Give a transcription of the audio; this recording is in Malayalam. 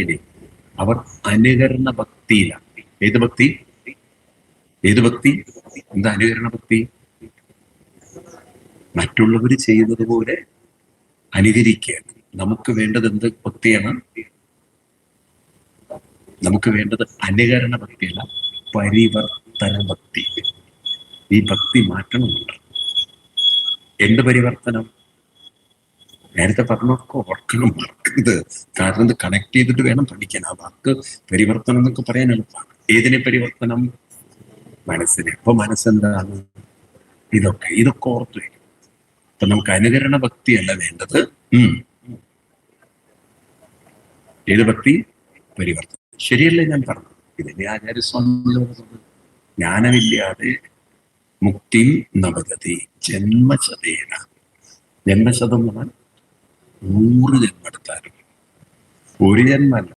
ഇനി അവർ അനുകരണ ഭക്തിയിലാണ്. ഏത് ഭക്തി? ഏത് ഭക്തി? എന്താ അനുകരണ ഭക്തി? മറ്റുള്ളവർ ചെയ്യുന്നത് പോലെ അനുകരിക്കുക. നമുക്ക് വേണ്ടത് എന്ത് ഭക്തിയാണ്? നമുക്ക് വേണ്ടത് അനുകരണ ഭക്തിയല്ല, പരിവർത്തന ഭക്തി. ഈ ഭക്തി മാറ്റണമെന്നുണ്ട്. എന്ത് പരിവർത്തനം? നേരത്തെ പറഞ്ഞൊക്കെ ഓർക്കണം, മറക്കരുത്. കാരണം ഇത് കണക്ട് ചെയ്തിട്ട് വേണം പഠിക്കാൻ. ആ വാക്ക് പരിവർത്തനം എന്നൊക്കെ പറയാൻ എളുപ്പമാണ്. ഏതിനെ പരിവർത്തനം? മനസ്സിനെ. അപ്പൊ മനസ്സെന്താണ്? ഇതൊക്കെ ഓർത്തു വരും. അപ്പൊ നമുക്ക് അനുകരണ ഭക്തിയല്ല വേണ്ടത്. ഏത് ഭക്തി? പരിവർത്തനം. ശരിയല്ലേ ഞാൻ പറഞ്ഞു? ഇതിന്റെ ആചാര്യസ്വാമി പറഞ്ഞത്, ജ്ഞാനമില്ലാതെ മുക്തി നവഗതി ജന്മശതേന. ജന്മശതം എന്ന് പറഞ്ഞാൽ 100 ജന്മെടുത്താലും ഒരു ജന്മല്ല,